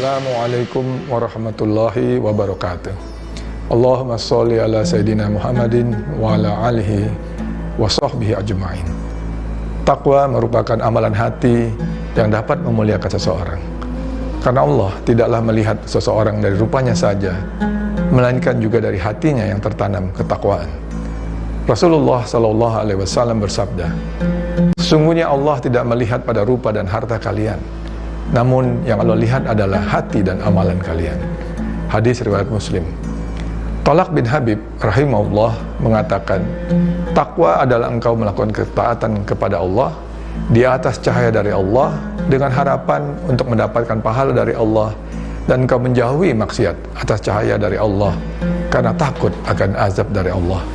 Assalamualaikum warahmatullahi wabarakatuh. Allahumma sholli ala Sayyidina Muhammadin wa ala alihi wa sahbihi ajma'in. Takwa merupakan amalan hati yang dapat memuliakan seseorang. Karena Allah tidaklah melihat seseorang dari rupanya saja, melainkan juga dari hatinya yang tertanam ketakwaan. Rasulullah SAW bersabda, "Sesungguhnya Allah tidak melihat pada rupa dan harta kalian, namun yang Allah lihat adalah hati dan amalan kalian." Hadis riwayat Muslim. Thalaq bin Habib rahimahullah mengatakan, takwa adalah engkau melakukan ketaatan kepada Allah di atas cahaya dari Allah dengan harapan untuk mendapatkan pahala dari Allah, dan engkau menjauhi maksiat atas cahaya dari Allah karena takut akan azab dari Allah.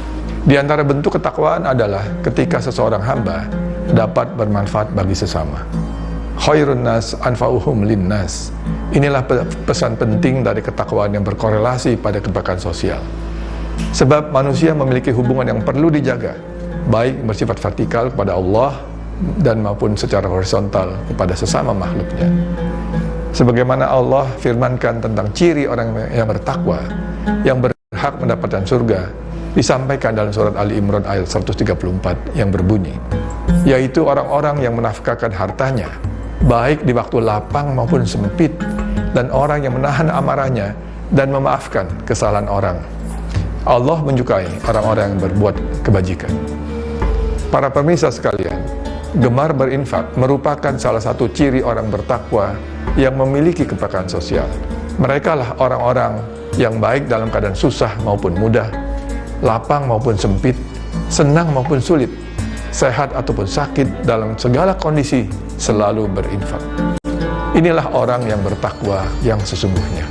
Di antara bentuk ketakwaan adalah ketika seseorang hamba dapat bermanfaat bagi sesama. Khairun nas anfa'uhum linnas. Inilah pesan penting dari ketakwaan yang berkorelasi pada kebaikan sosial. Sebab manusia memiliki hubungan yang perlu dijaga, baik bersifat vertikal kepada Allah dan maupun secara horizontal kepada sesama makhluknya. Sebagaimana Allah firmankan tentang ciri orang yang bertakwa, yang berhak mendapatkan surga, disampaikan dalam surat Ali Imran ayat 134 yang berbunyi, yaitu orang-orang yang menafkahkan hartanya baik di waktu lapang maupun sempit, dan orang yang menahan amarahnya dan memaafkan kesalahan orang. Allah menyukai orang-orang yang berbuat kebajikan. Para pemirsa sekalian, gemar berinfak merupakan salah satu ciri orang bertakwa yang memiliki kebaikan sosial. Mereka lah orang-orang yang baik dalam keadaan susah maupun mudah, lapang maupun sempit, senang maupun sulit, sehat ataupun sakit, dalam segala kondisi selalu berinfak. Inilah orang yang bertakwa yang sesungguhnya.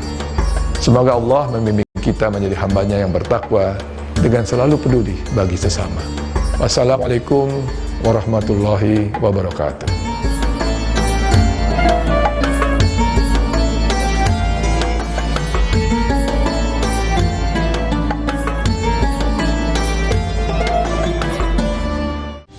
Semoga Allah membimbing kita menjadi hambanya yang bertakwa dengan selalu peduli bagi sesama. Wassalamualaikum warahmatullahi wabarakatuh.